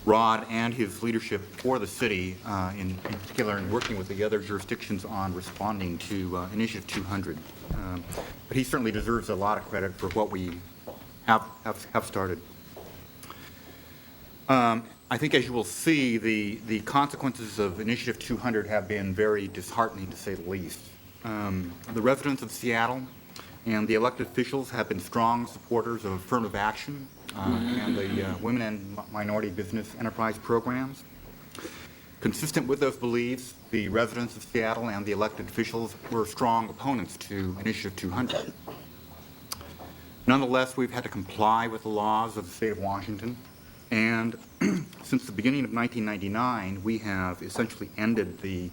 Rod and his leadership for the city, in particular in working with the other jurisdictions on responding to Initiative 200. But he certainly deserves a lot of credit for what we have started. I think, as you will see, the consequences of Initiative 200 have been very disheartening, to say the least. The residents of Seattle and the elected officials have been strong supporters of affirmative action and the Women and Minority Business Enterprise programs. Consistent with those beliefs, the residents of Seattle and the elected officials were strong opponents to Initiative 200. Nonetheless, we've had to comply with the laws of the state of Washington, and since the beginning of 1999, we have essentially ended the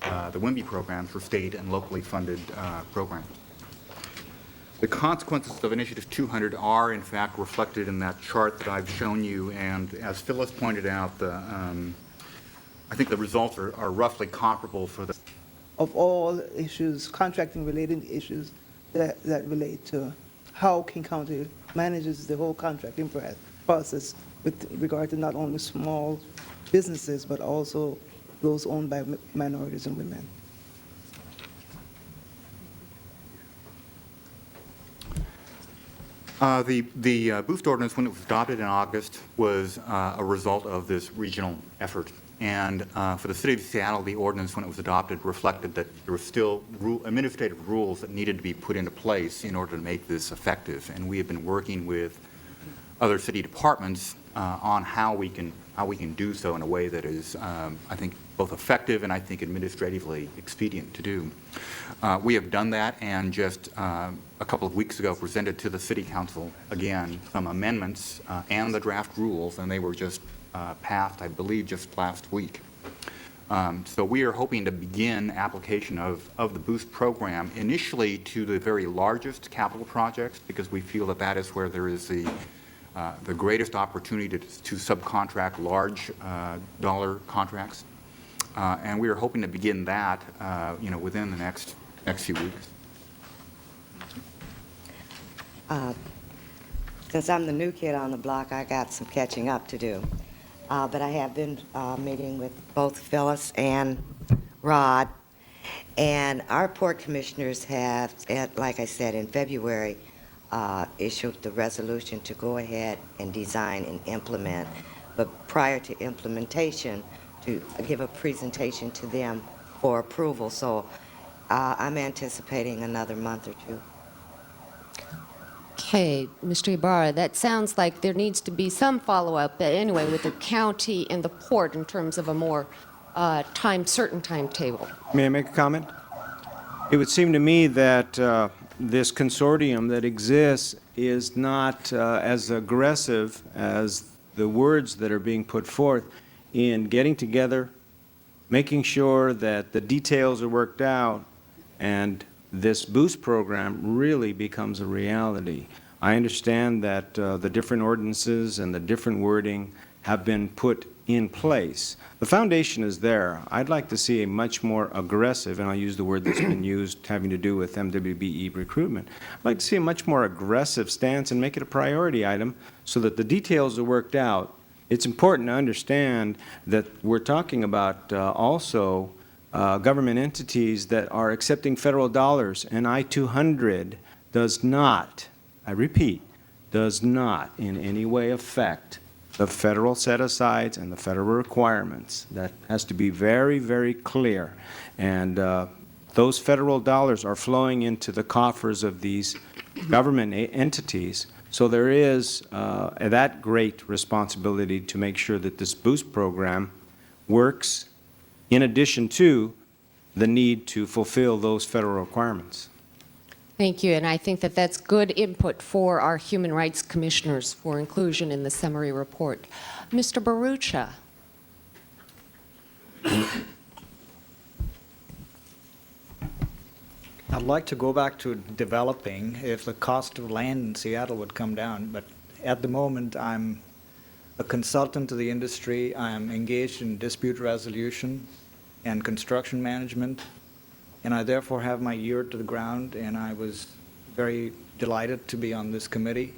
WIMBY programs for state and locally funded programs. The consequences of Initiative 200 are, in fact, reflected in that chart that I've shown you, and as Phyllis pointed out, I think the results are roughly comparable for the... Of all issues, contracting-related issues that relate to how King County manages the whole contracting process with regard to not only small businesses, but also those owned by minorities and women. The boost ordinance, when it was adopted in August, was a result of this regional effort. And for the city of Seattle, the ordinance, when it was adopted, reflected that there were still administrative rules that needed to be put into place in order to make this effective. And we have been working with other city departments on how we can do so in a way that is, I think, both effective and I think administratively expedient to do. We have done that, and just a couple of weeks ago presented to the City Council again some amendments and the draft rules, and they were just passed, I believe, just last week. So we are hoping to begin application of the BOOST program initially to the very largest capital projects, because we feel that that is where there is the greatest opportunity to subcontract large dollar contracts. And we are hoping to begin that, within the next few weeks. Since I'm the new kid on the block, I got some catching up to do. But I have been meeting with both Phyllis and Rod, and our port commissioners have, like I said, in February, issued the resolution to go ahead and design and implement, but prior to implementation, to give a presentation to them for approval. So I'm anticipating another month or two. Okay, Mr. Ibarra, that sounds like there needs to be some follow-up, anyway, with the county and the port in terms of a more certain timetable. May I make a comment? It would seem to me that this consortium that exists is not as aggressive as the words that are being put forth in getting together, making sure that the details are worked out, and this BOOST program really becomes a reality. I understand that the different ordinances and the different wording have been put in place. The foundation is there. I'd like to see a much more aggressive, and I'll use the word that's been used having to do with MWBE recruitment. I'd like to see a much more aggressive stance and make it a priority item so that the details are worked out. It's important to understand that we're talking about also government entities that are accepting federal dollars, and I-200 does not, I repeat, does not in any way affect the federal set-asides and the federal requirements. That has to be very, very clear. And those federal dollars are flowing into the coffers of these government entities. So there is that great responsibility to make sure that this BOOST program works in addition to the need to fulfill those federal requirements. Thank you, and I think that that's good input for our human rights commissioners for inclusion in the summary report. Mr. Barucha. I'd like to go back to developing if the cost of land in Seattle would come down, but at the moment I'm a consultant to the industry. I'm engaged in dispute resolution and construction management, and I therefore have my ear to the ground, and I was very delighted to be on this committee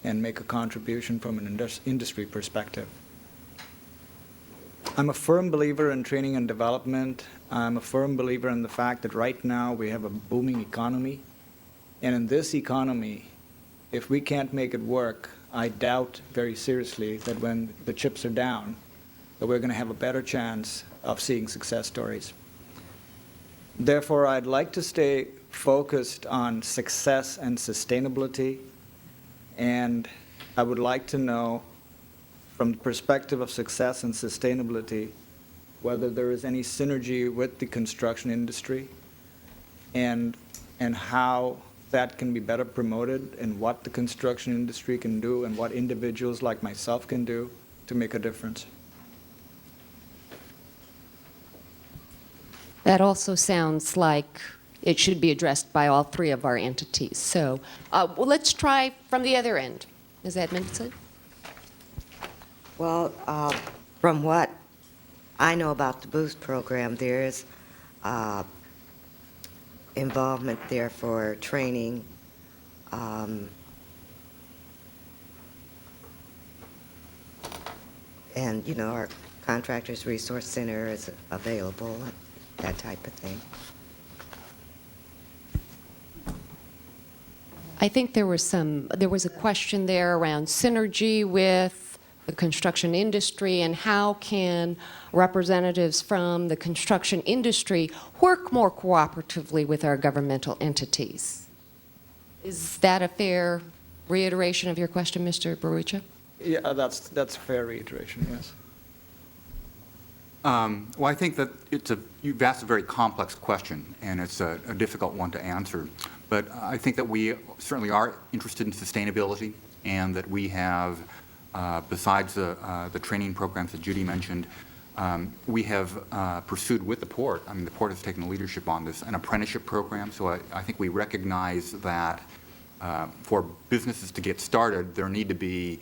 and make a contribution from an industry perspective. I'm a firm believer in training and development. I'm a firm believer in the fact that right now we have a booming economy. And in this economy, if we can't make it work, I doubt very seriously that when the chips are down, that we're going to have a better chance of seeing success stories. Therefore, I'd like to stay focused on success and sustainability, and I would like to know, from the perspective of success and sustainability, whether there is any synergy with the construction industry and how that can be better promoted and what the construction industry can do and what individuals like myself can do to make a difference. That also sounds like it should be addressed by all three of our entities. So well, let's try from the other end. Ms. Edmondson? Well, from what I know about the Boost program, there is involvement there for training. And, you know, our Contractors Resource Center is available, that type of thing. I think there was a question there around synergy with the construction industry and how can representatives from the construction industry work more cooperatively with our governmental entities. Is that a fair reiteration of your question, Mr. Barucha? Yeah, that's a fair reiteration, yes. Well, I think that you've asked a very complex question, and it's a difficult one to answer. But I think that we certainly are interested in sustainability, and that we have, besides the training programs that Judy mentioned, we have pursued with the port, I mean, the port has taken the leadership on this, an apprenticeship program. So I think we recognize that for businesses to get started, there need to be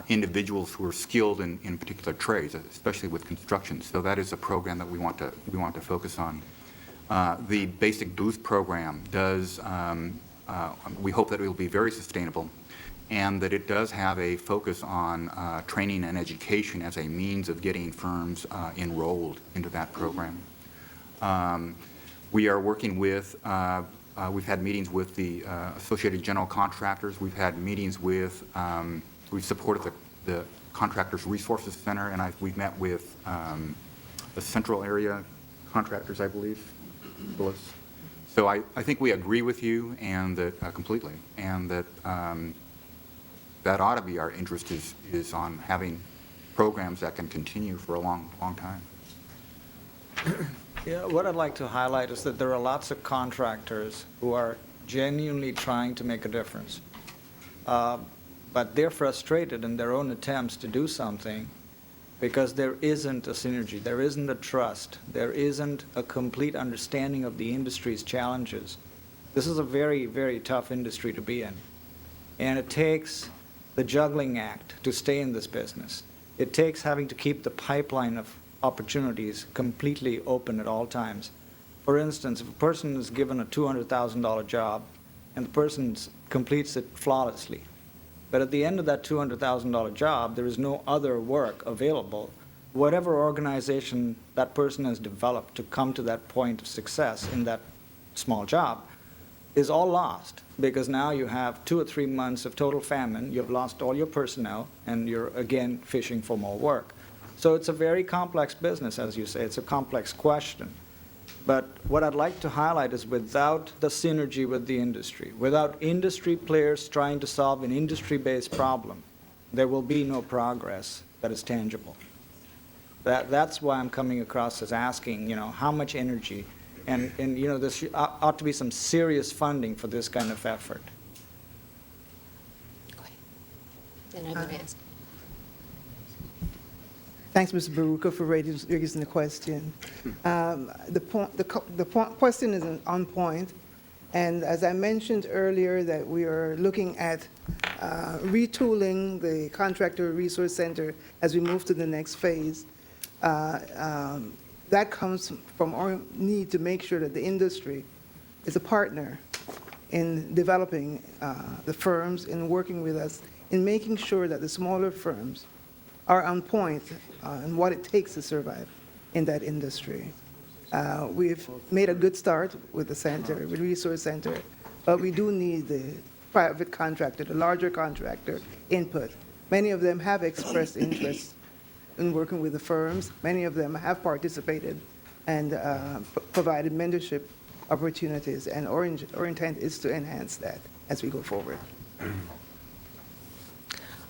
individuals who are skilled in particular trades, especially with construction. So that is a program that we want to focus on. The Basic Boost program does, we hope that it will be very sustainable, and that it does have a focus on training and education as a means of getting firms enrolled into that program. We are working with, we've had meetings with the Associated General Contractors. We've had meetings with, we've supported the Contractors Resources Center, and we've met with the Central Area Contractors, I believe. So I think we agree with you and that completely, and that that ought to be our interest is on having programs that can continue for a long time. Yeah, what I'd like to highlight is that there are lots of contractors who are genuinely trying to make a difference. But they're frustrated in their own attempts to do something because there isn't a synergy, there isn't a trust, there isn't a complete understanding of the industry's challenges. This is a very, very tough industry to be in. And it takes the juggling act to stay in this business. It takes having to keep the pipeline of opportunities completely open at all times. For instance, if a person is given a $200,000 job and the person completes it flawlessly, but at the end of that $200,000 job, there is no other work available, whatever organization that person has developed to come to that point of success in that small job is all lost, because now you have 2 or 3 months of total famine, you've lost all your personnel, and you're again fishing for more work. So it's a very complex business, as you say. It's a complex question. But what I'd like to highlight is without the synergy with the industry, without industry players trying to solve an industry-based problem, there will be no progress that is tangible. That's why I'm coming across as asking, you know, how much energy, and you know, there ought to be some serious funding for this kind of effort. Go ahead. Then I'm going to ask. Thanks, Mr. Barucha, for raising the question. The question is on point, and as I mentioned earlier, that we are looking at retooling the Contractor Resource Center as we move to the next phase. That comes from our need to make sure that the industry is a partner in developing the firms, in working with us, in making sure that the smaller firms are on point on what it takes to survive in that industry. We've made a good start with the center, with Resource Center, but we do need the private contractor, the larger contractor input. Many of them have expressed interest in working with the firms. Many of them have participated and provided mentorship opportunities, and our intent is to enhance that as we go forward.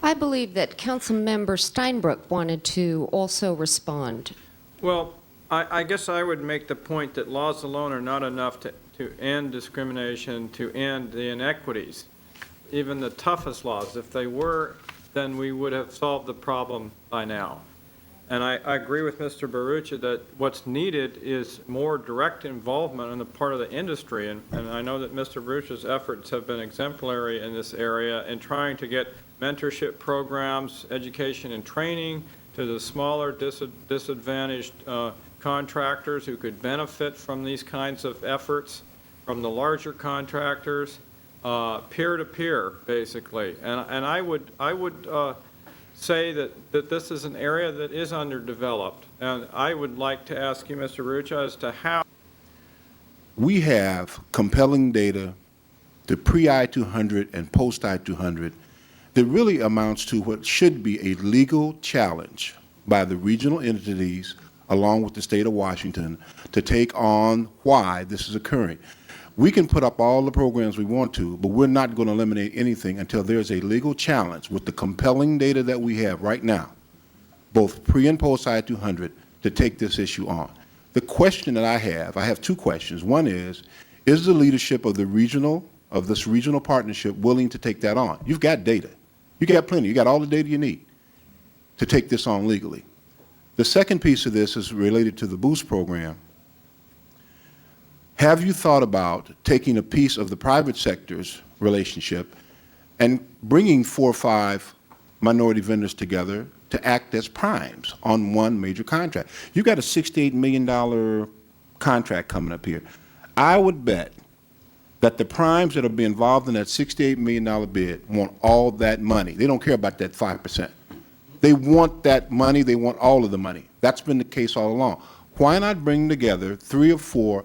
I believe that Councilmember Steinbrook wanted to also respond. Well, I guess I would make the point that laws alone are not enough to end discrimination, to end the inequities, even the toughest laws. If they were, then we would have solved the problem by now. And I agree with Mr. Barucha that what's needed is more direct involvement on the part of the industry. And I know that Mr. Barucha's efforts have been exemplary in this area in trying to get mentorship programs, education and training to the smaller disadvantaged contractors who could benefit from these kinds of efforts, from the larger contractors, peer-to-peer, basically. And I would say that this is an area that is underdeveloped. And I would like to ask you, Mr. Barucha, as to how. We have compelling data, the pre-I-200 and post-I-200, that really amounts to what should be a legal challenge by the regional entities along with the state of Washington to take on why this is occurring. We can put up all the programs we want to, but we're not going to eliminate anything until there's a legal challenge with the compelling data that we have right now, both pre and post I-200, to take this issue on. The question that I have two questions. One is the leadership of this regional partnership willing to take that on? You've got data. You got plenty. You got all the data you need to take this on legally. The second piece of this is related to the BOOST program. Have you thought about taking a piece of the private sector's relationship and bringing 4 or 5 minority vendors together to act as primes on one major contract? You've got a $68 million contract coming up here. I would bet that the primes that will be involved in that $68 million bid want all that money. They don't care about that 5%. They want that money. They want all of the money. That's been the case all along. Why not bring together 3 or 4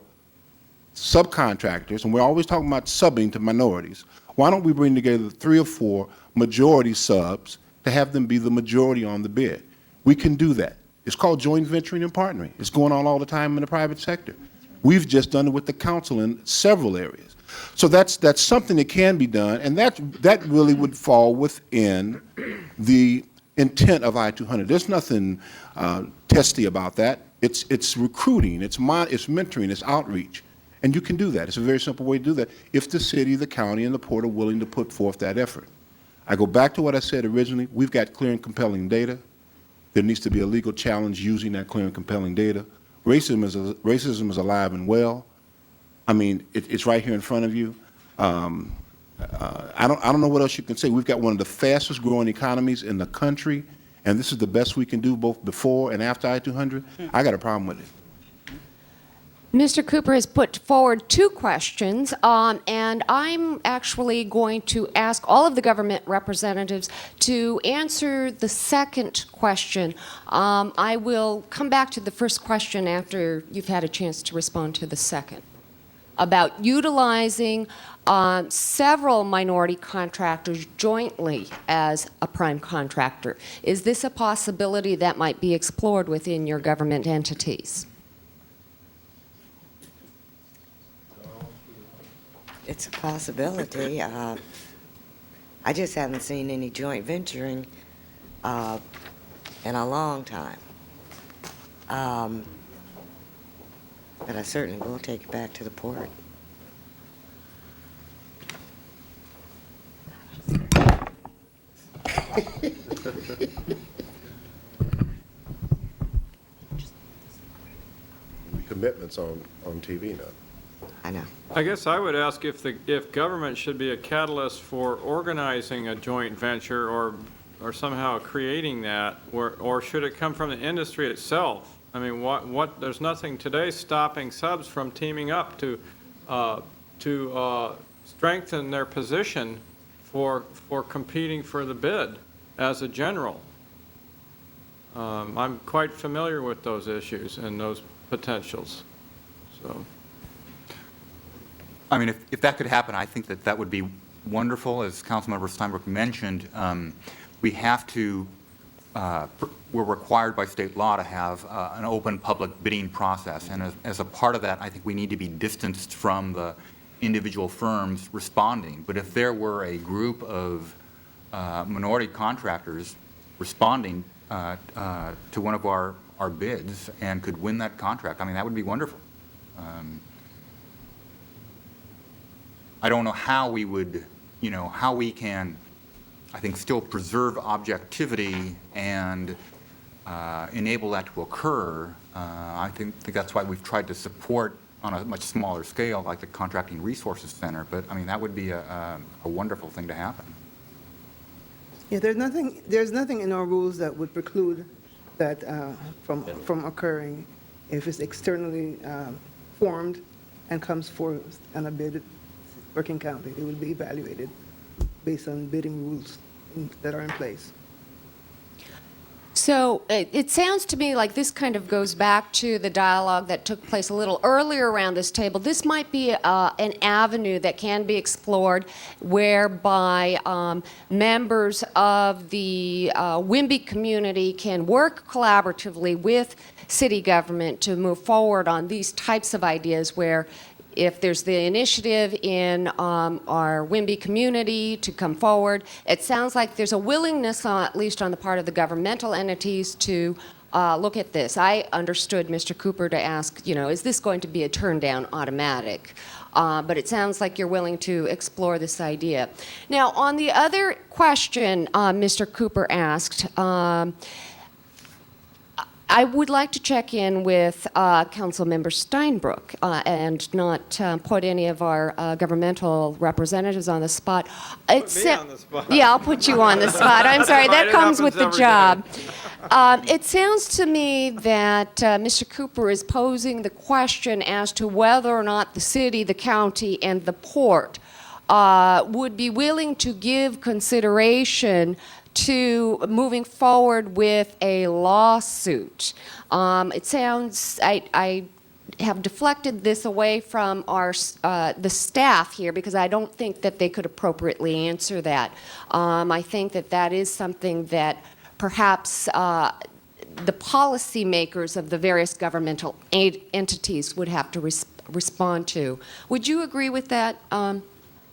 subcontractors, and we're always talking about subbing to minorities. Why don't we bring together 3 or 4 majority subs to have them be the majority on the bid? We can do that. It's called joint venturing and partnering. It's going on all the time in the private sector. We've just done it with the council in several areas. So that's something that can be done, and that really would fall within the intent of I-200. There's nothing testy about that. It's recruiting, it's mentoring, it's outreach. And you can do that. It's a very simple way to do that if the city, the county, and the port are willing to put forth that effort. I go back to what I said originally. We've got clear and compelling data. There needs to be a legal challenge using that clear and compelling data. Racism is alive and well. I mean, it's right here in front of you. I don't know what else you can say. We've got one of the fastest growing economies in the country, and this is the best we can do both before and after I-200. I got a problem with it. Mr. Cooper has put forward 2 questions, and I'm actually going to ask all of the government representatives to answer the second question. I will come back to the first question after you've had a chance to respond to the second, about utilizing several minority contractors jointly as a prime contractor. Is this a possibility that might be explored within your government entities? It's a possibility. I just haven't seen any joint venturing in a long time. But I certainly will take it back to the port. Commitments on TV now. I know. I guess I would ask if government should be a catalyst for organizing a joint venture or somehow creating that, or should it come from the industry itself? I mean, there's nothing today stopping subs from teaming up to strengthen their position for competing for the bid as a general. I'm quite familiar with those issues and those potentials, so. I mean, if that could happen, I think that that would be wonderful. As Councilmember Steinbrook mentioned, we have to, we're required by state law to have an open public bidding process. And as a part of that, I think we need to be distanced from the individual firms responding. But if there were a group of minority contractors responding to one of our bids and could win that contract, I mean, that would be wonderful. I don't know how we would, how we can, I think, still preserve objectivity and enable that to occur. I think that's why we've tried to support on a much smaller scale, like the Contracting Resources Center. But, I mean, that would be a wonderful thing to happen. Yeah, there's nothing in our rules that would preclude that from occurring if it's externally formed and comes forth on a bid for King County. It will be evaluated based on bidding rules that are in place. So it sounds to me like this kind of goes back to the dialogue that took place a little earlier around this table. This might be an avenue that can be explored whereby members of the WIMBY community can work collaboratively with city government to move forward on these types of ideas where if there's the initiative in our WIMBY community to come forward, it sounds like there's a willingness, at least on the part of the governmental entities, to look at this. I understood Mr. Cooper to ask, is this going to be a turn down automatic? But it sounds like you're willing to explore this idea. Now, on the other question Mr. Cooper asked, I would like to check in with Councilmember Steinbrook and not put any of our governmental representatives on the spot. Put me on the spot. Yeah, I'll put you on the spot. I'm sorry, that It comes with the happens job. every It sounds to me that Mr. Cooper is posing the question as to whether or not the city, the county, and the port would be willing to give consideration to moving forward with a lawsuit. It sounds, I have deflected this away from the staff here because I don't think that they could appropriately answer that. I think that that is something that perhaps the policymakers of the various governmental entities would have to respond to. Would you agree with that,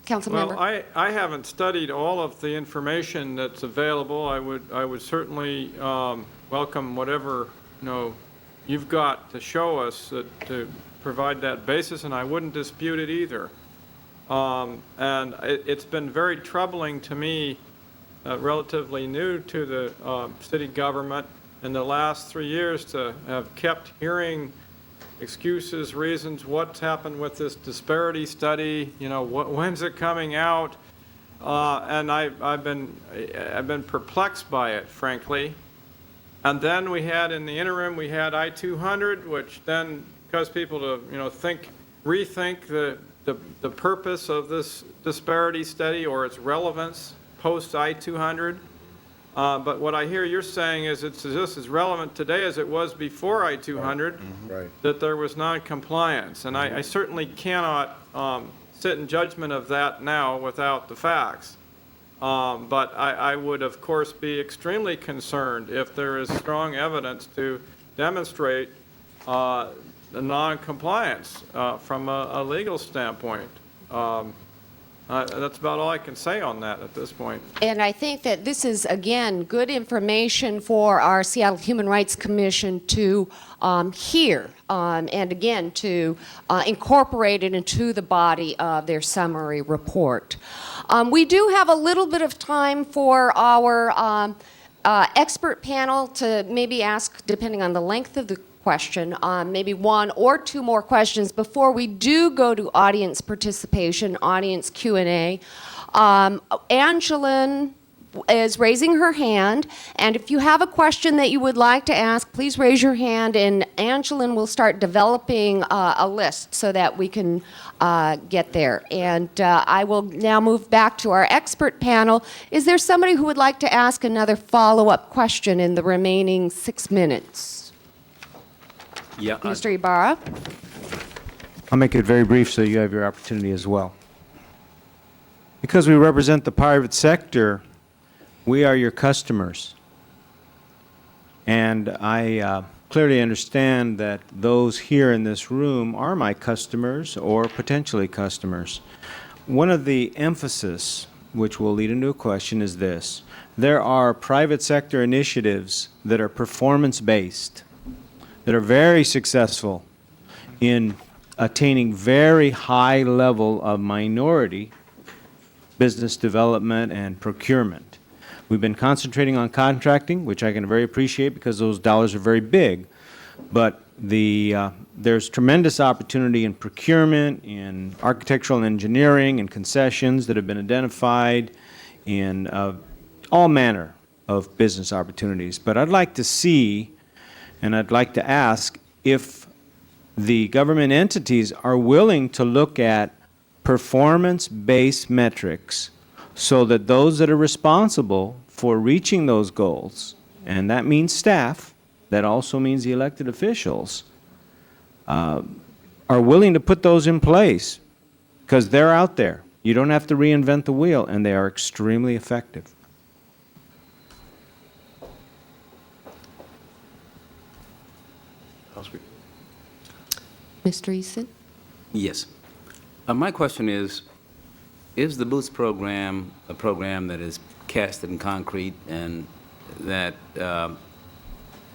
Councilmember? Well, I haven't studied all of the information that's available. I would certainly welcome whatever you've got to show us to provide that basis, and I wouldn't dispute it either. And it's been very troubling to me, relatively new to the city government in the last 3 years, to have kept hearing excuses, reasons, what's happened with this disparity study, when's it coming out? And I've been perplexed by it, frankly. And then we had, in the interim, we had I-200, which then caused people to, rethink the purpose of this disparity study or its relevance post I-200. But what I hear you're saying is it's just as relevant today as it was before I-200, Right. that there was non-compliance. And I certainly cannot sit in judgment of that now without the facts. But I would, of course, be extremely concerned if there is strong evidence to demonstrate the non-compliance from a legal standpoint. That's about all I can say on that at this point. And I think that this is, again, good information for our Seattle Human Rights Commission to hear, and again, to incorporate it into the body of their summary report. We do have a little bit of time for our expert panel to maybe ask, depending on the length of the question, maybe one or two more questions before we do go to audience participation, audience Q&A. Angeline is raising her hand, and if you have a question that you would like to ask, please raise your hand, and Angeline will start developing a list so that we can get there. And I will now move back to our expert panel. Is there somebody who would like to ask another follow-up question in the remaining 6 minutes? Yeah, Mr. Ibarra? I'll make it very brief so you have your opportunity as well. Because we represent the private sector, we are your customers. And I clearly understand that those here in this room are my customers or potentially customers. One of the emphasis, which will lead into a question, is this. There are private sector initiatives that are performance-based, that are very successful in attaining very high level of minority business development and procurement. We've been concentrating on contracting, which I can very appreciate because those dollars are very big. But there's tremendous opportunity in procurement, in architectural and engineering, and concessions that have been identified in all manner of business opportunities. But I'd like to see, and I'd like to ask, if the government entities are willing to look at performance-based metrics so that those that are responsible for reaching those goals, and that means staff, that also means the elected officials, are willing to put those in place because they're out there. You don't have to reinvent the wheel, and they are extremely effective. Mr. Eason? yes. My question is the Boost program a program that is cast in concrete and that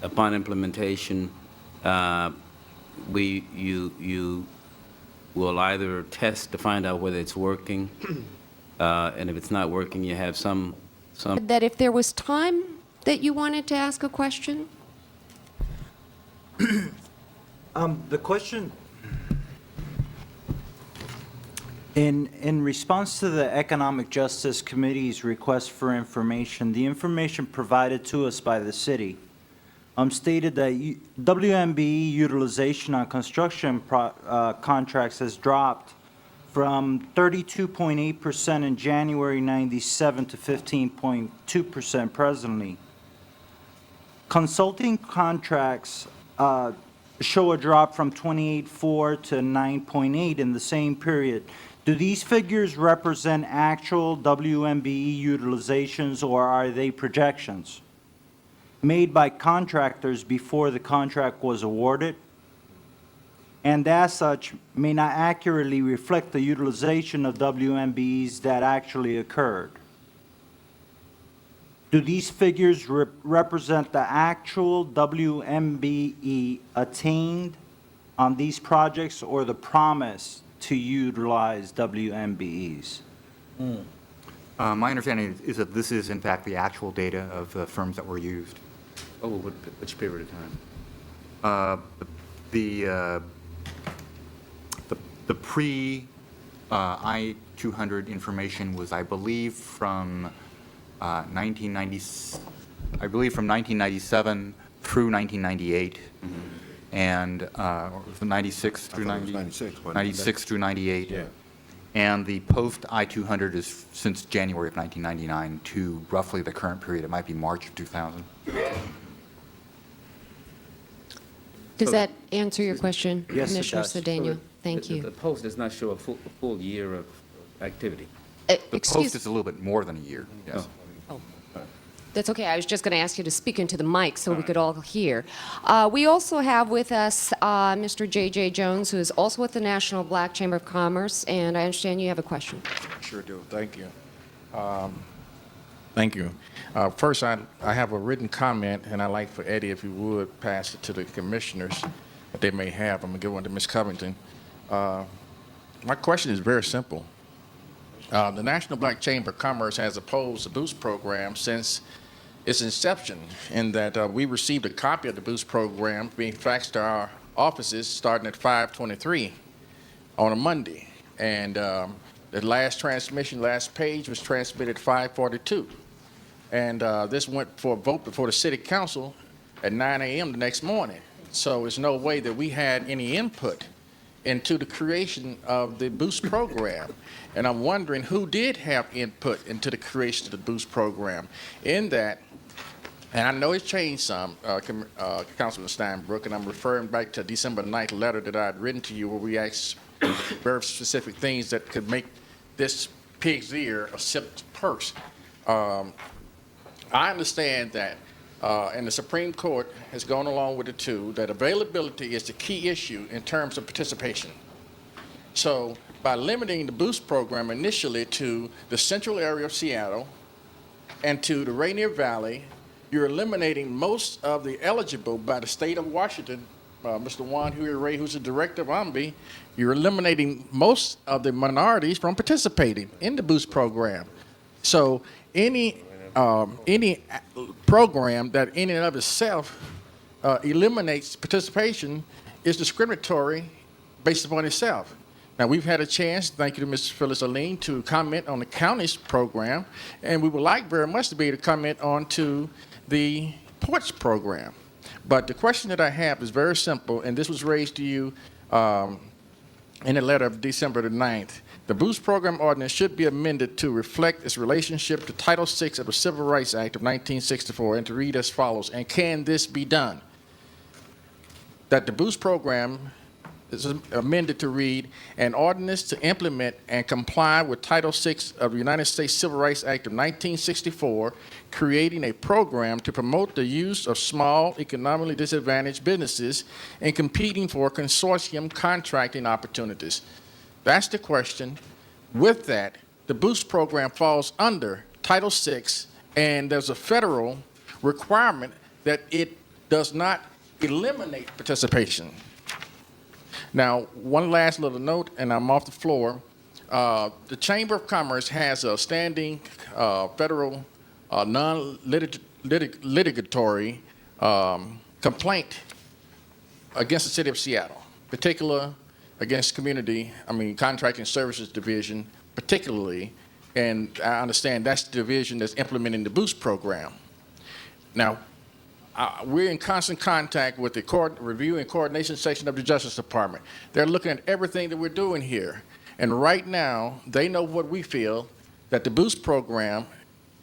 upon implementation, you will either test to find out whether it's working, and if it's not working, you have some. That if there was time that you wanted to ask a question? The question, in response to the Economic Justice Committee's request for information, the information provided to us by the city stated that WMBE utilization on construction contracts has dropped from 32.8% in January 97 to 15.2% presently. Consulting contracts show a drop from 28.4 to 9.8 in the same period. Do these figures represent actual WMBE utilizations, or are they projections made by contractors before the contract was awarded, and as such may not accurately reflect the utilization of WMBEs that actually occurred? Do these figures represent the actual WMBE attained on these projects or the promise to utilize WMBEs? My understanding is that this is, in fact, the actual data of the firms that were used. Oh, which period of time? The pre-I-200 information was, I believe, from 1997 through 1998, and or was it 96 through 90? 96 through 98. Yeah. And the post-I-200 is since January of 1999 to roughly the current period. It might be March of 2000. Does that answer your question, Yes, it Commissioner does. Cedeno? Thank you. The post does not show a full year of activity. The post Excuse, is a little bit more than a year, yes. that's okay. I was just going to ask you to speak into the mic so we could all hear. We also have with us Mr. J.J. Jones, who is also with the National Black Chamber of Commerce, and I understand you have a question. Sure do. Thank you. Thank you. First, I have a written comment, and I'd like for Eddie, if you would, pass it to the commissioners that they may have. I'm going to give one to Ms. Covington. My question is very simple. The National Black Chamber of Commerce has opposed the Boost program since its inception, in that we received a copy of the Boost program being faxed to our offices starting at 5/23 on a Monday. And the last transmission, last page was transmitted 5/42. And this went for a vote before the city council at 9 a.m. the next morning. So there's no way that we had any input into the creation of the Boost program. And I'm wondering who did have input into the creation of the Boost program. In that, and I know it's changed some, Councilman Steinbrook, and I'm referring back to December 9th letter that I had written to you where we asked very specific things that could make this pig's ear a silk purse. I understand that, and the Supreme Court has gone along with it too, that availability is the key issue in terms of participation. So by limiting the Boost program initially to the central area of Seattle and to the Rainier Valley, you're eliminating most of the eligible by the state of Washington. Mr. Juan Huey Ray, who's the director of OMBI, you're eliminating most of the minorities from participating in the Boost program. So any program that in and of itself eliminates participation is discriminatory based upon itself. Now, we've had a chance, thank you to Ms. Phyllis Aline, to comment on the county's program, and we would like very much to be able to comment on to the ports program. But the question that I have is very simple, and this was raised to you in a letter of December the 9th. The Boost program ordinance should be amended to reflect its relationship to Title VI of the Civil Rights Act of 1964 and to read as follows. And can this be done? That the Boost program is amended to read an ordinance to implement and comply with Title VI of the United States Civil Rights Act of 1964, creating a program to promote the use of small, economically disadvantaged businesses and competing for consortium contracting opportunities. That's the question. With that, the Boost program falls under Title VI, and there's a federal requirement that it does not eliminate participation. Now, one last little note, and I'm off the floor. The Chamber of Commerce has a standing federal non-litigatory complaint against the City of Seattle, particular against Contracting Services Division, particularly, and I understand that's the division that's implementing the Boost program. Now, we're in constant contact with the Review and Coordination Section of the Justice Department. They're looking at everything that we're doing here. And right now, they know what we feel, that the Boost program,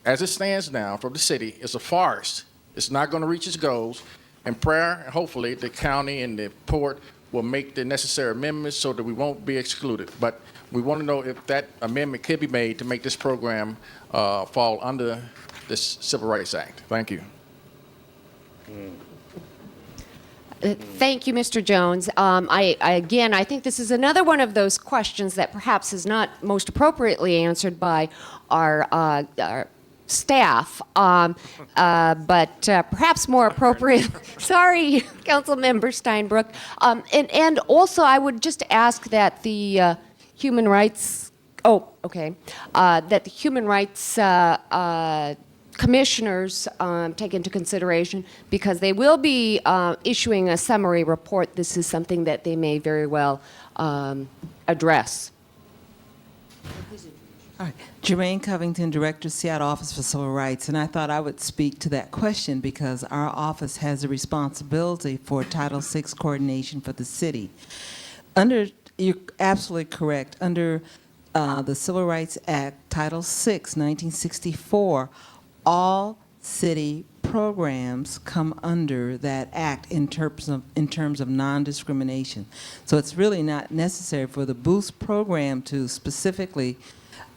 as it stands now for the city, is a farce. It's not going to reach its goals. And hopefully, the county and the port will make the necessary amendments so that we won't be excluded. But we want to know if that amendment could be made to make this program fall under this Civil Rights Act. Thank you. Thank you, Mr. Jones. Again, I think this is another one of those questions that perhaps is not most appropriately answered by our staff, but perhaps more appropriate. Sorry, Councilmember Steinbrook. And also, I would just ask that the human rights. That the human rights commissioners take into consideration, because they will be issuing a summary report. This is something that they may very well address. All right. Jermaine Covington, Director, Seattle Office for Civil Rights, and I thought I would speak to that question because our office has a responsibility for Title VI coordination for the city. You're absolutely correct. Under the Civil Rights Act, Title VI, 1964, all city programs come under that act in terms of non-discrimination. So it's really not necessary for the Boost program to specifically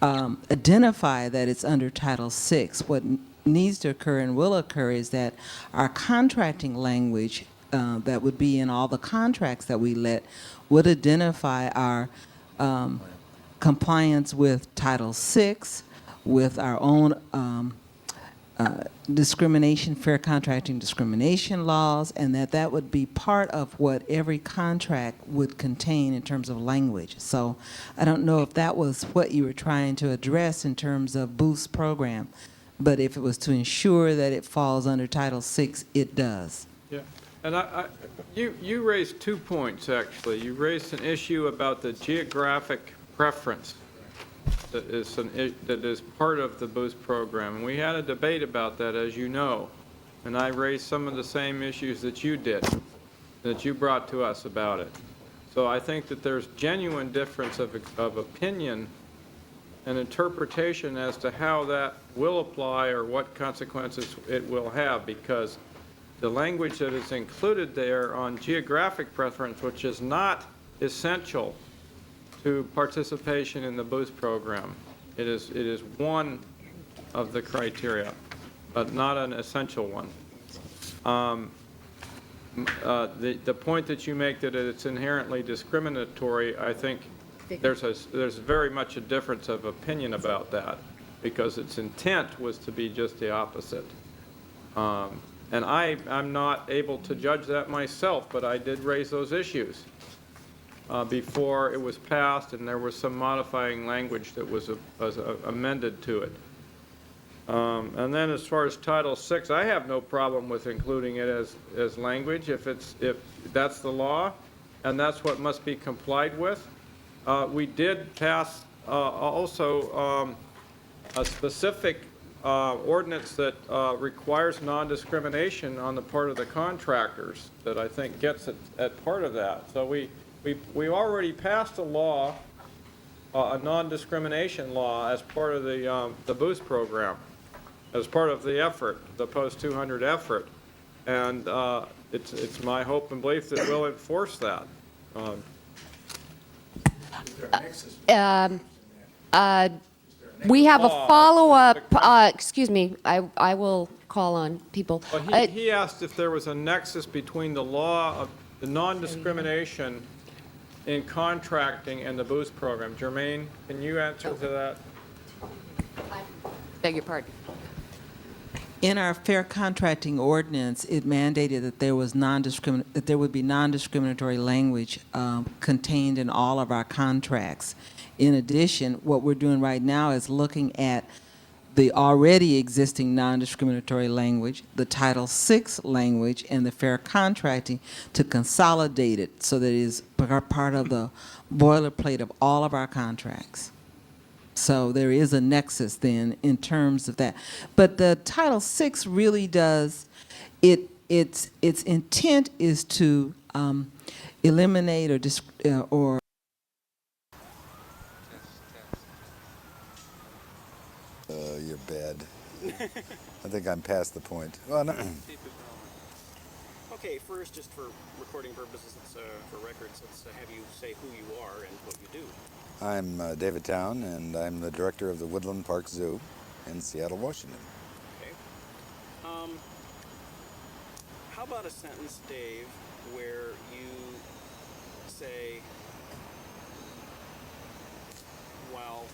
identify that it's under Title VI. What needs to occur and will occur is that our contracting language that would be in all the contracts that we let would identify our compliance with Title VI, with our own discrimination, fair contracting discrimination laws, and that would be part of what every contract would contain in terms of language. So I don't know if that was what you were trying to address in terms of Boost program, but if it was to ensure that it falls under Title VI, it does. Yeah, and you raised 2 points, actually. You raised an issue about the geographic preference that is part of the Boost program. And we had a debate about that, as you know, and I raised some of the same issues that you did, that you brought to us about it. So I think that there's genuine difference of opinion and interpretation as to how that will apply or what consequences it will have, because the language that is included there on geographic preference, which is not essential to participation in the Boost program. It is one of the criteria, but not an essential one. The point that you make that it's inherently discriminatory, I think there's very much a difference of opinion about that, because its intent was to be just the opposite. And I'm not able to judge that myself, but I did raise those issues before it was passed, and there was some modifying language that was amended to it. And then as far as Title VI, I have no problem with including it as language if that's the law and that's what must be complied with. We did pass also a specific ordinance that requires non-discrimination on the part of the contractors that I think gets at part of that. So we already passed a law, a non-discrimination law, as part of the Boost program, as part of the effort, the post-200 effort. And it's my hope and belief that we'll enforce that. We have a follow-up, excuse me, I will call on people. Well, he asked if there was a nexus between the law of the non-discrimination in contracting and the Boost program. Jermaine, can you answer to that? Beg your pardon. In our fair contracting ordinance, it mandated that there was that there would be non-discriminatory language contained in all of our contracts. In addition, what we're doing right now is looking at the already existing non-discriminatory language, the Title VI language, and the fair contracting to consolidate it so that it is part of the boilerplate of all of our contracts. So there is a nexus then in terms of that. But the Title VI really does, its intent is to eliminate or You're bad. I think I'm past the point. Well, no. Okay, first, just for recording purposes, for records, let's have you say who you are and what you do. I'm David Town, and I'm the director of the Woodland Park Zoo in Seattle, Washington. Okay. How about a sentence, Dave, where you say, while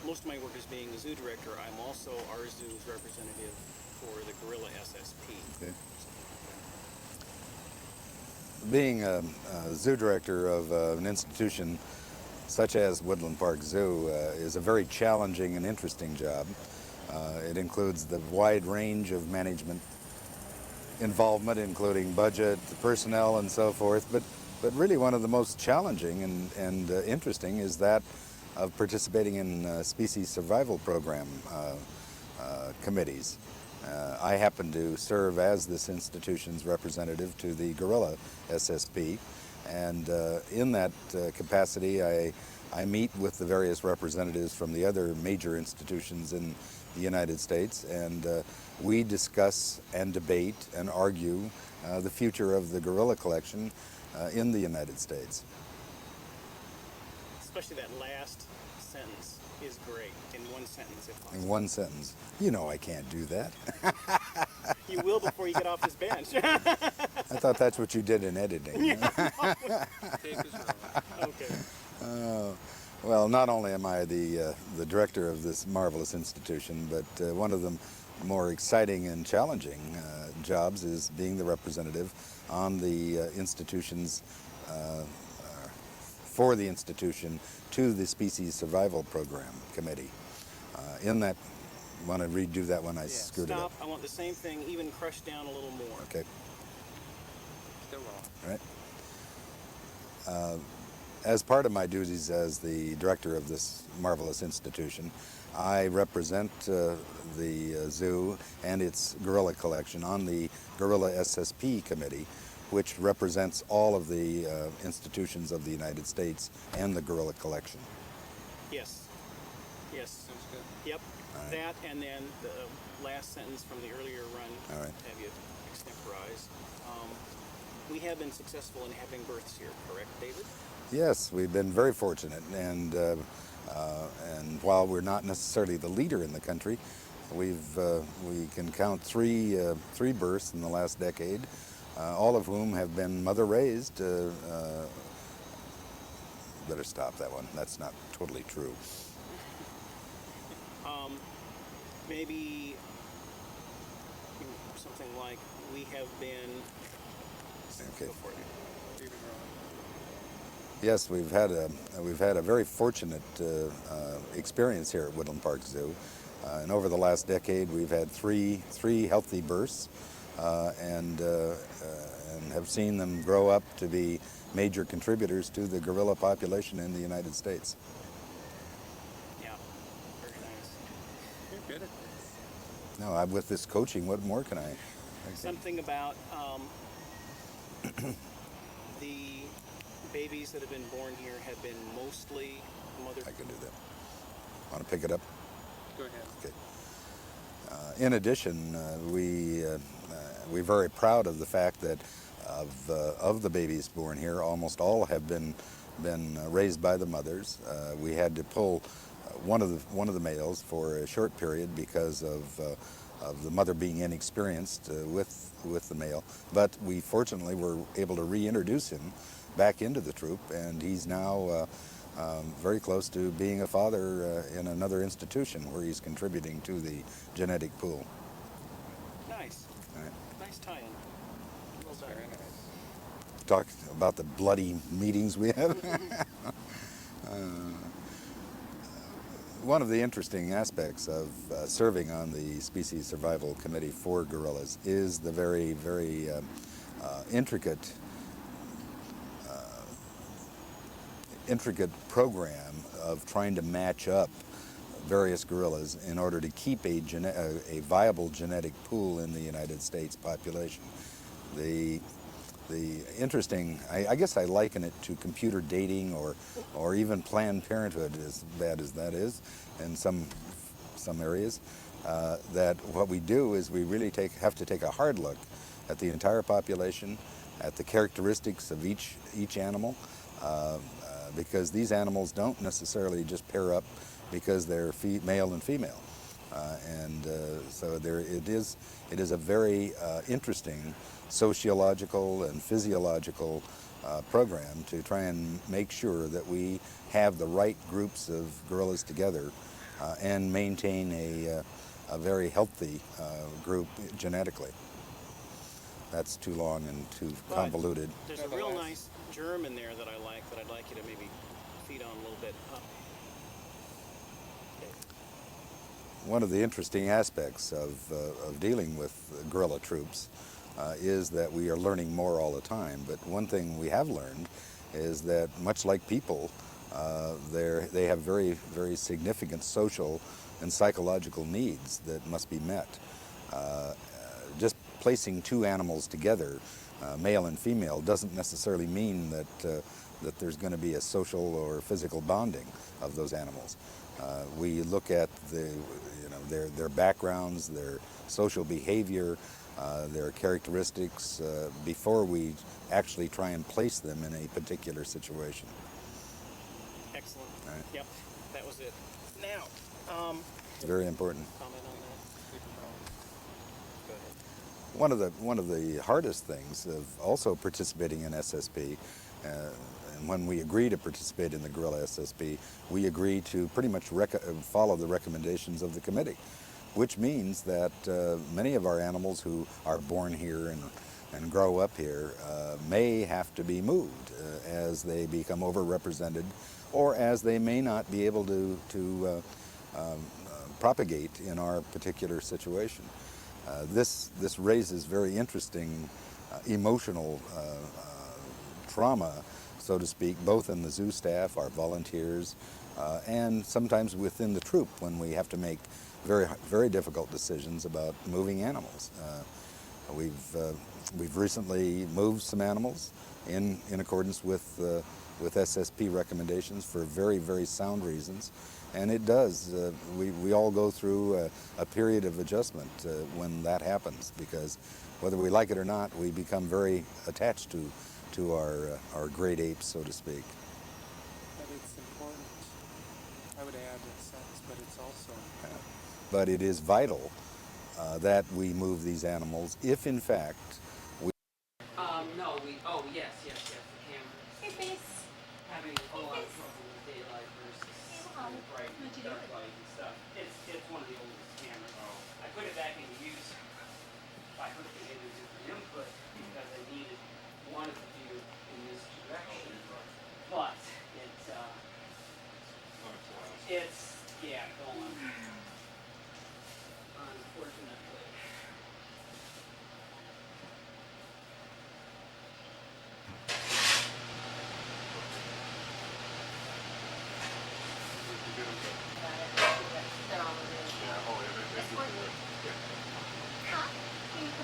most of my work is being the zoo director, I'm also our zoo's representative for the gorilla SSP. Okay. Being a zoo director of an institution such as Woodland Park Zoo is a very challenging and interesting job. It includes the wide range of management involvement, including budget, personnel, and so forth. But really one of the most challenging and interesting is that of participating in species survival program committees. I happen to serve as this institution's representative to the gorilla SSP, and in that capacity I meet with the various representatives from the other major institutions in the United States, and we discuss and debate and argue the future of the gorilla collection in the United States. Especially that last sentence is great, in one sentence if possible. In one sentence. You know I can't do that. You will before you get off this bench. I thought that's what you did in editing. Okay. Well, not only am I the director of this marvelous institution, but one of the more exciting and challenging jobs is being the representative on the institution's for the institution to the Species Survival Program Committee. In that, I want to redo that one, I screwed it up. Stop, I want the same thing, even crushed down a little more. Okay. Still wrong. Right. As part of my duties as the director of this marvelous institution, I represent the zoo and its gorilla collection on the Gorilla SSP Committee, which represents all of the institutions of the United States and the gorilla collection. Yes. Yes. Sounds good. Yep. All right. That and then the last sentence from the earlier run. All right. Have you extemporized. We have been successful in having births here, correct, David? Yes, we've been very fortunate, and while we're not necessarily the leader in the country, we can count three births in the last decade, all of whom have been mother-raised. Better stop that one. That's not totally true. Maybe something like we have been. Okay. Go for it. Yes, we've had a very fortunate experience here at Woodland Park Zoo, and over the last decade we've had three healthy births, and have seen them grow up to be major contributors to the gorilla population in the United States. Yeah. Very nice. You're good at this. No, with this coaching, what more can I? Something about the babies that have been born here have been mostly mother. I can do that. Want to pick it up? Go ahead. Okay. In addition, we're very proud of the fact that of the babies born here, almost all have been raised by the mothers. We had to pull one of the males for a short period because of the mother being inexperienced with the male, but we fortunately were able to reintroduce him back into the troop, and he's now very close to being a father in another institution where he's contributing to the genetic pool. Nice. All right. Nice tie-in. Well done. Very nice. Talk about the bloody meetings we have. One of the interesting aspects of serving on the Species Survival Committee for gorillas is the very, very intricate program of trying to match up various gorillas in order to keep a viable genetic pool in the United States population. The interesting, I guess I liken it to computer dating or even Planned Parenthood, as bad as that is in some areas, that what we do is we really have to take a hard look at the entire population, at the characteristics of each animal, because these animals don't necessarily just pair up because they're male and female. So it is a very interesting sociological and physiological program to try and make sure that we have the right groups of gorillas together and maintain a very healthy group genetically. That's too long and too convoluted. There's a real nice germ in there that I like that I'd like you to maybe feed on a little bit. One of the interesting aspects of dealing with gorilla troops is that we are learning more all the time. But one thing we have learned is that much like people, they have very, very significant social and psychological needs that must be met. Just placing two animals together, male and female, doesn't necessarily mean that there's going to be a social or physical bonding of those animals. We look at their backgrounds, their social behavior, their characteristics before we actually try and place them in a particular situation. Excellent. All right. Yep, that was it. Now, It's very important. comment on that? Go ahead. One of the hardest things of also participating in SSP, and when we agree to participate in the Gorilla SSP, we agree to pretty much follow the recommendations of the committee, which means that many of our animals who are born here and grow up here may have to be moved as they become overrepresented, or as they may not be able to propagate in our particular situation. This raises very interesting emotional trauma so to speak, both in the zoo staff, our volunteers, and sometimes within the troop when we have to make very difficult decisions about moving animals. We've recently moved some animals in accordance with SSP recommendations for very sound reasons, and it does. We all go through a period of adjustment when that happens, because whether we like it or not, we become very attached to our great apes, so to speak. But it's important. I would add it's sex, but it's also important. But it is vital that we move these animals if, in fact, No, yes, the camera. Hey, face. Having a lot of trouble with daylight versus bright dark light and stuff. It's one of the oldest cameras. I put it back into use by hooking it into the input because I needed one of the view in this direction. But it's going. Unfortunately.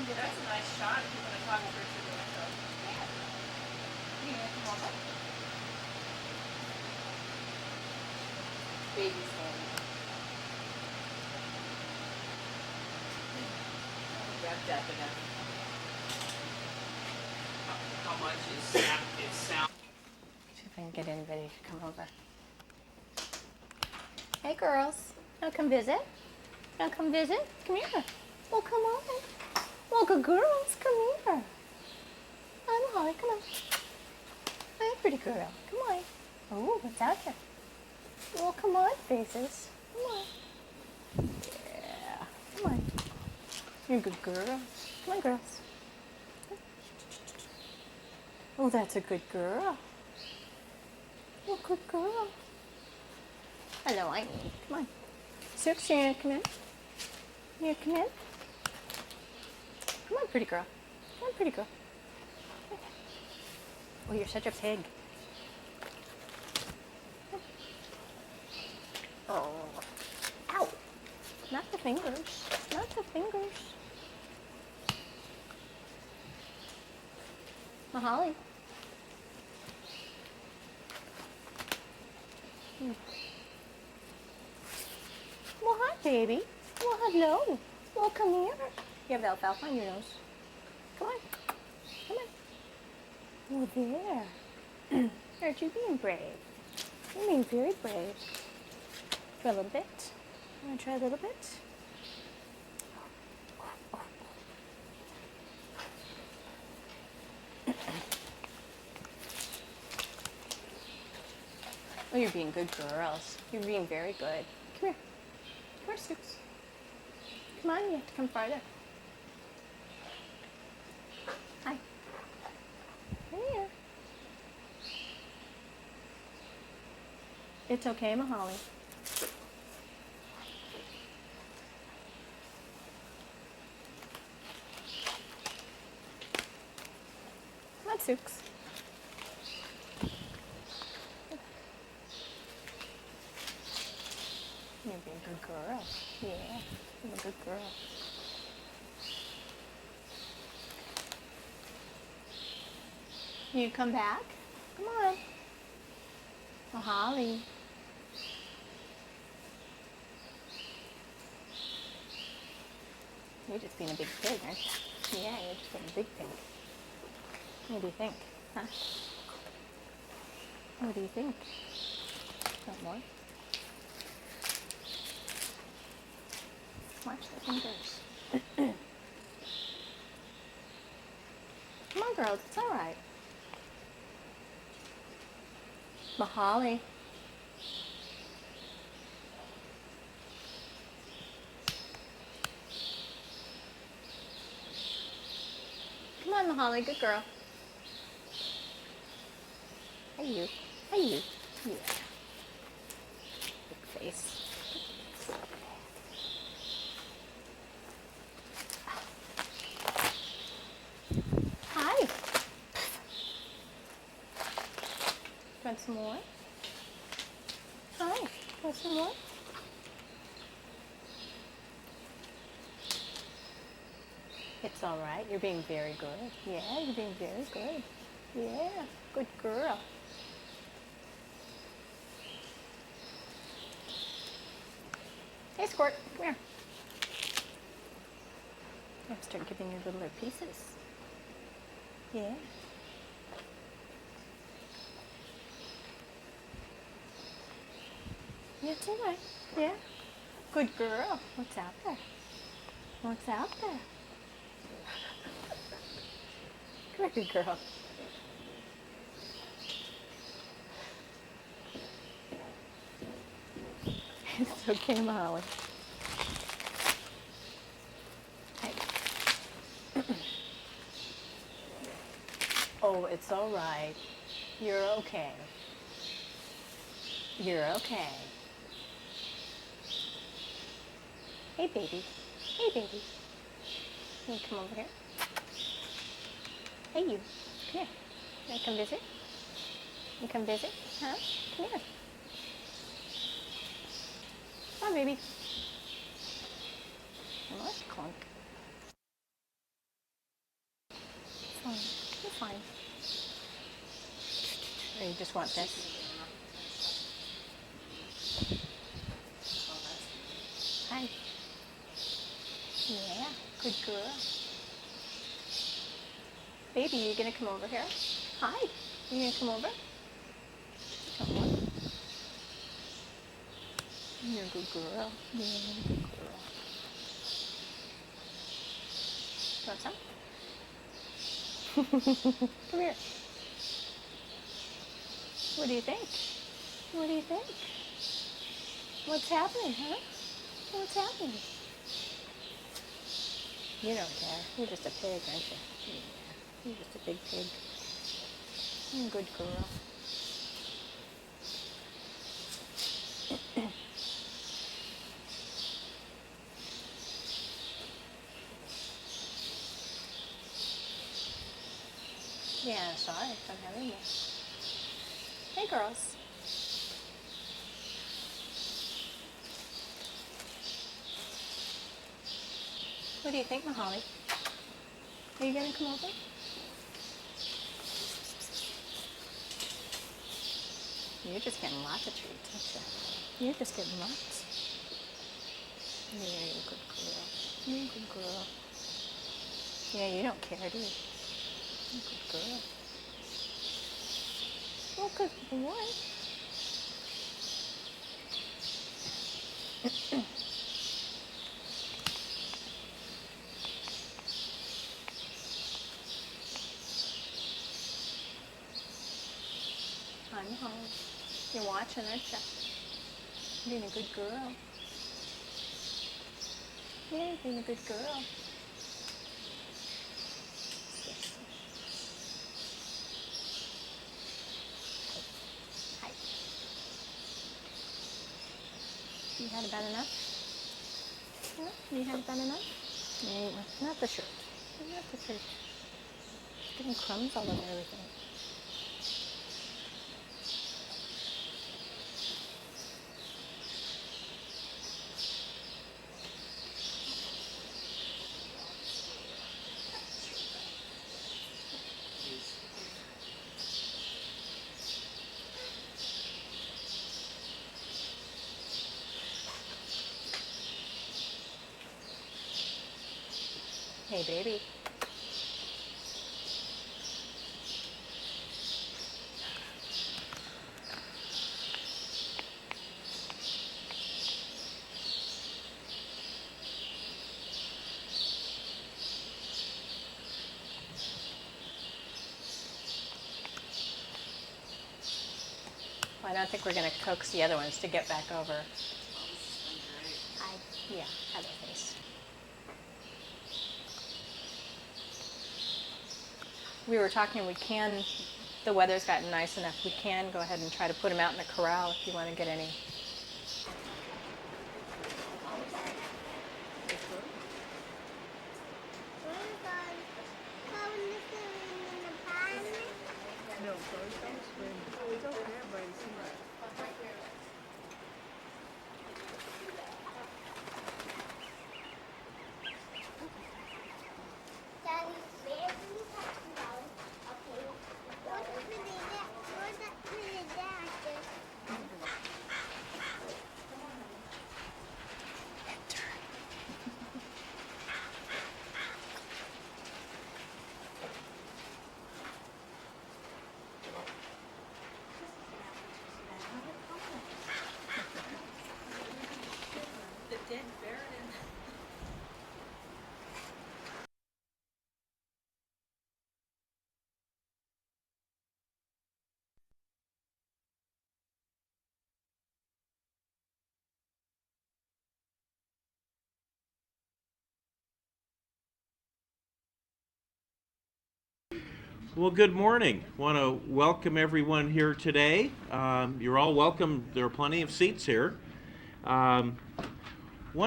That's a nice shot if you're going to talk over to the window. Yeah, come over. Baby's home. Wrapped up enough. How much is sound? See if I can get anybody to come over. Hey girls, wanna come visit? Wanna come visit? Come here. Well, come on. Well, good girls, come here. I'm Holly, come on. Hi, pretty girl. Come on. Oh, what's out here? Well, come on, faces. Come on. Yeah. Come on. You're a good girl. Come on, girls. Oh, that's a good girl. Oh, good girl. Hello, I need. Come on. Soup, Sharon, come in. Here, come in. Come on, pretty girl. Come on, pretty girl. Oh, you're such a pig. Oh. Ow. Not the fingers. Not the fingers. Mahali. Well, hi, baby. Well, hello. Well, come here. You have alfalfa on your nose. Come on. Come on. Oh, there. Aren't you being brave? You're being very brave. Try a little bit. You want to try a little bit? Oh, you're being good girls. You're being very good. Come here. Come here, Soups. Come on, you have to come farther. Hi. Come here. It's okay, Mahali. Come on, Soups. You're being a good girl. Yeah, you're a good girl. You come back? Come on. Oh, Holly. You're just being a big pig, aren't you? Yeah, you're just being a big pig. What do you think? Huh? What do you think? Want more? Watch the fingers. Come on, girls. It's all right. Mahali. Come on, Mahali. Good girl. Hey, you. Hey, you. Yeah. Big face. Hi. Want some more? Hi. Want some more? It's all right. You're being very good. Yeah, you're being very good. Yeah, good girl. Hey, Squirt, come here. I have to start giving you littler pieces. Yeah. Yeah, it's all right. Yeah. Good girl. What's out there? What's out there? Come here, good girl. It's okay, Molly. Hey. Oh, it's all right. You're okay. You're okay. Hey, baby. Hey, baby. Can you come over here? Hey, you. Come here. You want to come visit? You come visit? Huh? Come here. Come on, baby. Come on, clunk. Fine. You're fine. Or you just want this? Hi. Yeah, good girl. Baby, you gonna come over here? Hi. You gonna come over? Come on. You're a good girl. Yeah, you're a good girl. Want some? Come here. What do you think? What do you think? What's happening, huh? What's happening? You don't care. You're just a pig, aren't you? Yeah. You're just a big pig. You're a good girl. Yeah, sorry if I'm having you. Hey, girls. What do you think, Mahali? Are you gonna come over? You're just getting lots of treats, aren't you? You're just getting lots. Yeah, you're a good girl. You're a good girl. Yeah, you don't care, do you? You're a good girl. Well, good boy. I'm home. You're watching, aren't you? You're being a good girl. Yeah, you're being a good girl. Hi. You had about enough? Yeah, you had about enough? Yeah, not the shirt. Not the shirt. It's getting crumbs all over everything. Hey, baby. Well, I don't think we're going to coax the other ones to get back over. Yeah, have a face. We were talking, the weather's gotten nice enough, we can go ahead and try to put them out in the corral if you want to get any. Well, good morning. Want to welcome everyone here today. You're all welcome. There are plenty of seats here. One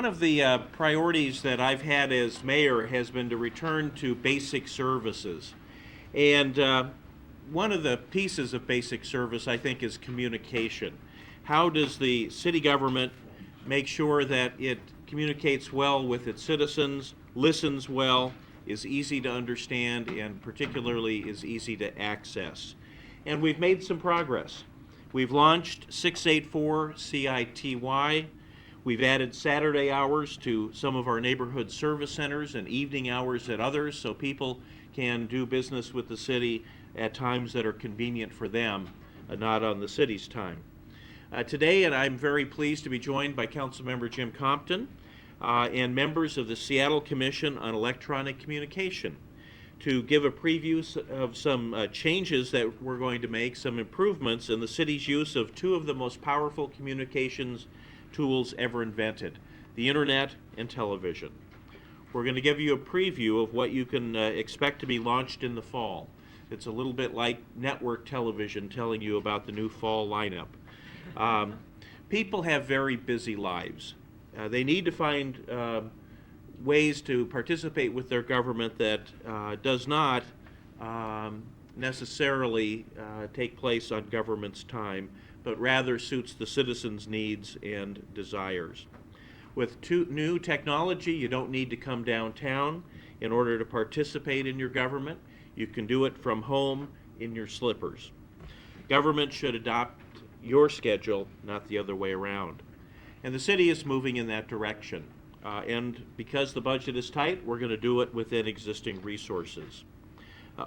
of the priorities that I've had as mayor has been to return to basic services. And one of the pieces of basic service, I think, is communication. How does the city government make sure that it communicates well with its citizens, listens well, is easy to understand, and particularly is easy to access? And we've made some progress. We've launched 684 CITY. We've added Saturday hours to some of our neighborhood service centers and evening hours at others, so people can do business with the city at times that are convenient for them, not on the city's time. Today, and I'm very pleased to be joined by Councilmember Jim Compton, and members of the Seattle Commission on Electronic Communication to give a preview of some changes that we're going to make, some improvements in the city's use of two of the most powerful communications tools ever invented, the internet and television. We're going to give you a preview of what you can expect to be launched in the fall. It's a little bit like network television telling you about the new fall lineup. People have very busy lives. They need to find ways to participate with their government that does not necessarily take place on government's time, but rather suits the citizens' needs and desires. With new technology, you don't need to come downtown in order to participate in your government. You can do it from home in your slippers. Government should adopt your schedule, not the other way around. And the city is moving in that direction. And because the budget is tight, we're going to do it within existing resources.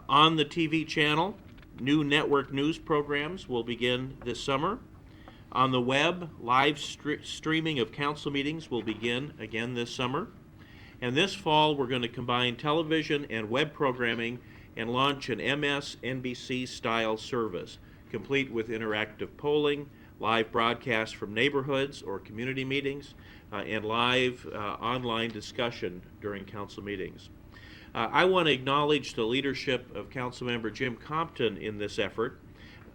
On the TV channel, new network news programs will begin this summer. On the web, live streaming of council meetings will begin again this summer. And this fall, we're going to combine television and web programming and launch an MSNBC-style service, complete with interactive polling, live broadcasts from neighborhoods or community meetings, and live online discussion during council meetings. I want to acknowledge the leadership of Councilmember Jim Compton in this effort.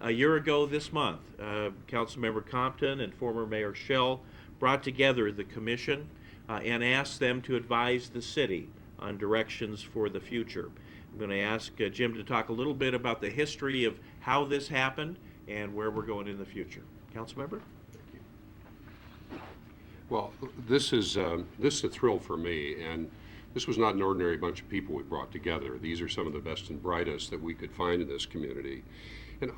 A year ago this month, Councilmember Compton and former Mayor Schell brought together the commission and asked them to advise the city on directions for the future. I'm going to ask Jim to talk a little bit about the history of how this happened and where we're going in the future. Councilmember? Well, this is a thrill for me, and this was not an ordinary bunch of people we brought together. These are some of the best and brightest that we could find in this community. And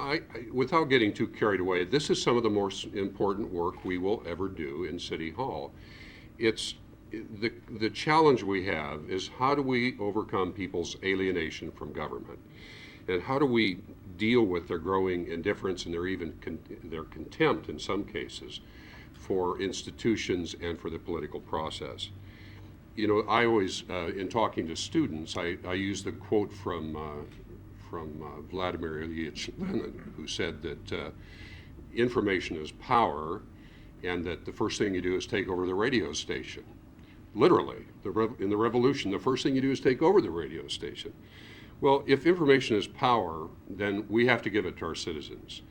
without getting too carried away, this is some of the most important work we will ever do in City Hall. It's the challenge we have is how do we overcome people's alienation from government, and how do we deal with their growing indifference and their contempt in some cases for institutions and for the political process. You know, I always, in talking to students, I use the quote from Vladimir Ilyich Lenin, who said that information is power, and that the first thing you do is take over the radio station. Literally, in the revolution, the first thing you do is take over the radio station. Well, if information is power, then we have to give it to our citizens.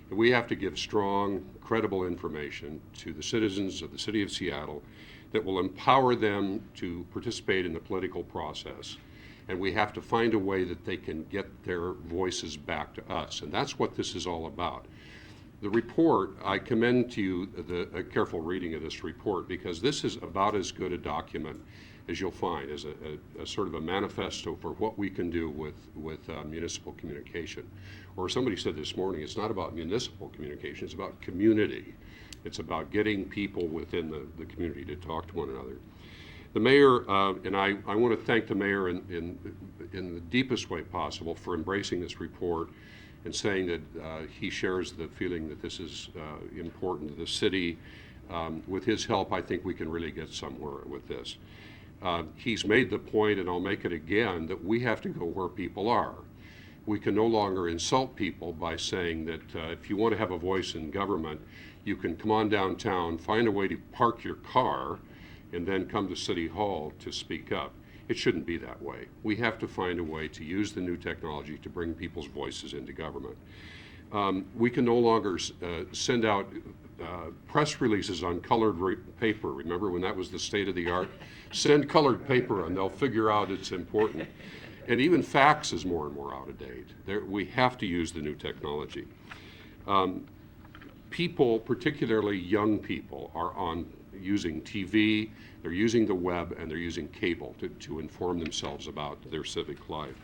And we have to give strong, credible information to the citizens of the city of Seattle that will empower them to participate in the political process and we have to find a way that they can get their voices back to us. And that's what this is all about. The report, I commend to you a careful reading of this report, because this is about as good a document as you'll find, as a sort of a manifesto for what we can do with municipal communication. Or somebody said this morning, it's not about municipal communication, it's about community. It's about getting people within the community to talk to one another. The mayor, and I want to thank the mayor in the deepest way possible for embracing this report and saying that he shares the feeling that this is important to the city. With his help, I think we can really get somewhere with this. He's made the point, and I'll make it again, that we have to go where people are. We can no longer insult people by saying that if you want to have a voice in government, you can come on downtown, find a way to park your car, and then come to City Hall to speak up. It shouldn't be that way. We have to find a way to use the new technology to bring people's voices into government. We can no longer send out press releases on colored paper. Remember when that was the state of the art? Send colored paper and they'll figure out it's important. And even fax is more and more out of date. We have to use the new technology. People, particularly young people, are using TV, they're using the web, and they're using cable to inform themselves about their civic life.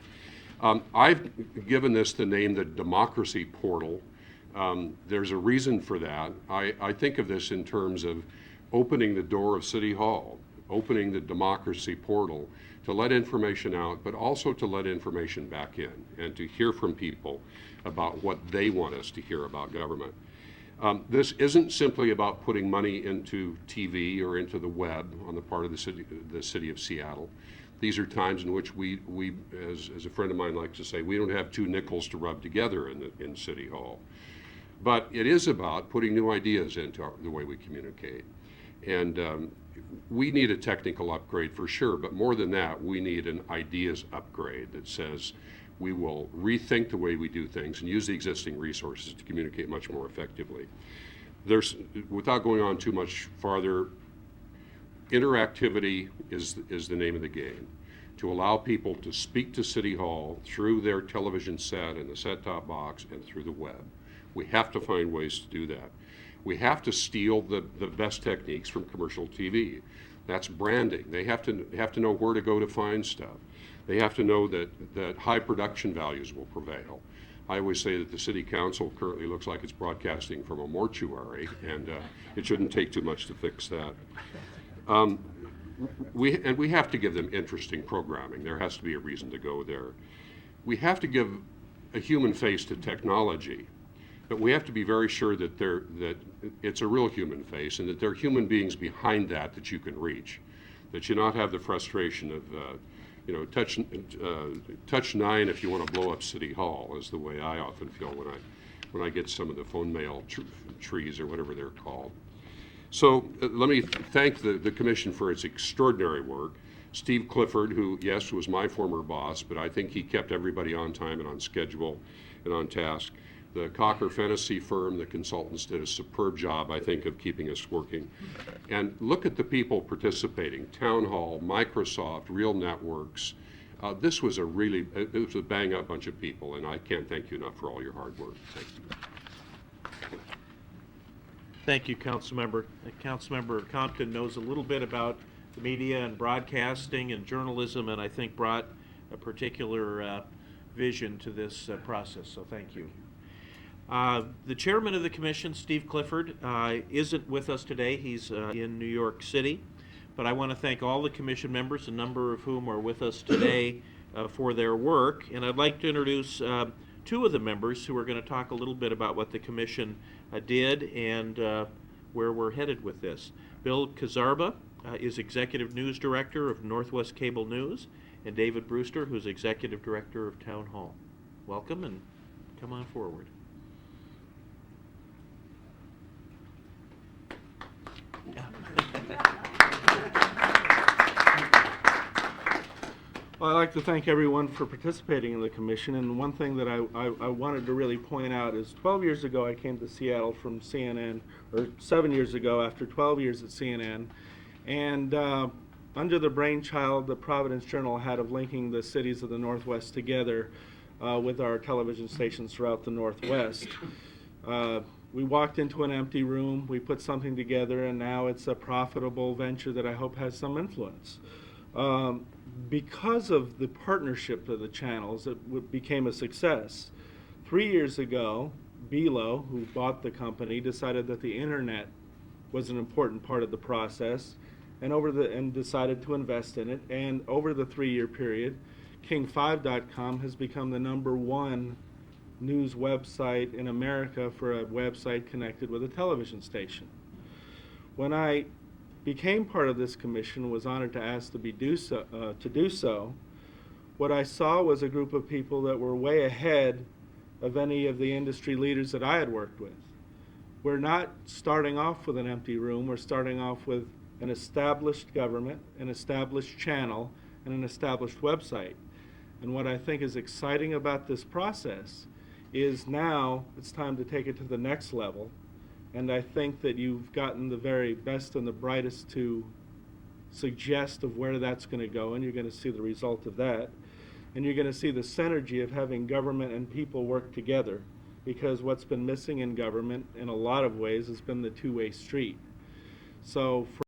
I've given this the name the Democracy Portal. There's a reason for that. I think of this in terms of opening the door of City Hall, opening the Democracy Portal to let information out, but also to let information back in and to hear from people about what they want us to hear about government. This isn't simply about putting money into TV or into the web on the part of the city of Seattle. These are times in which we as a friend of mine likes to say, we don't have two nickels to rub together in City Hall. But it is about putting new ideas into the way we communicate. And we need a technical upgrade for sure, but more than that, we need an ideas upgrade that says we will rethink the way we do things and use the existing resources to communicate much more effectively. Without going on too much farther, interactivity is the name of the game. To allow people to speak to City Hall through their television set and the set-top box and through the web. We have to find ways to do that. We have to steal the best techniques from commercial TV. That's branding. They have to know where to go to find stuff. They have to know that high production values will prevail. I always say that the City Council currently looks like it's broadcasting from a mortuary, and it shouldn't take too much to fix that. We have to give them interesting programming. There has to be a reason to go there. We have to give a human face to technology, but we have to be very sure that it's a real human face and that there are human beings behind that you can reach, that you not have the frustration of touch 9 if you want to blow up City Hall, is the way I often feel when I get some of the phone mail trees or whatever they're called. So let me thank the Commission for its extraordinary work. Steve Clifford, who, yes, was my former boss, but I think he kept everybody on time and on schedule and on task. The Cocker Fennessy firm, the consultants, did a superb job, I think, of keeping us working. And look at the people participating: Town Hall, Microsoft, Real Networks. This was it was a bang-up bunch of people, and I can't thank you enough for all your hard work. Thank you. Thank you, Councilmember. Councilmember Compton knows a little bit about the media and broadcasting and journalism, and I think brought a particular vision to this process, so thank you. The chairman of the commission, Steve Clifford, isn't with us today. He's in New York City, but I want to thank all the commission members, a number of whom are with us today for their work, and I'd like to introduce two of the members who are going to talk a little bit about what the commission did and where we're headed with this. Bill Kazarba is Executive News Director of Northwest Cable News, and David Brewster, who's Executive Director of Town Hall. Welcome, and come on forward. Well, I'd like to thank everyone for participating in the commission, and one thing that I wanted to really point out is 12 years ago I came to Seattle from CNN, or 7 years ago after 12 years at CNN, and under the brainchild the Providence Journal had of linking the cities of the Northwest together with our television stations throughout the Northwest. We walked into an empty room, we put something together, and now it's a profitable venture that I hope has some influence. Because of the partnership of the channels, it became a success. 3 years ago, Belo, who bought the company, decided that the internet was an important part of the process, and decided to invest in it. And over the 3-year period, King5.com has become the #1 news website in America for a website connected with a television station. When I became part of this commission, was honored to do so, what I saw was a group of people that were way ahead of any of the industry leaders that I had worked with. We're not starting off with an empty room, we're starting off with an established government, an established channel, and an established website. And what I think is exciting about this process is now it's time to take it to the next level. And I think that you've gotten the very best and the brightest to suggest of where that's going to go, and you're going to see the result of that. And you're going to see the synergy of having government and people work together, because what's been missing in government in a lot of ways has been the two-way street. So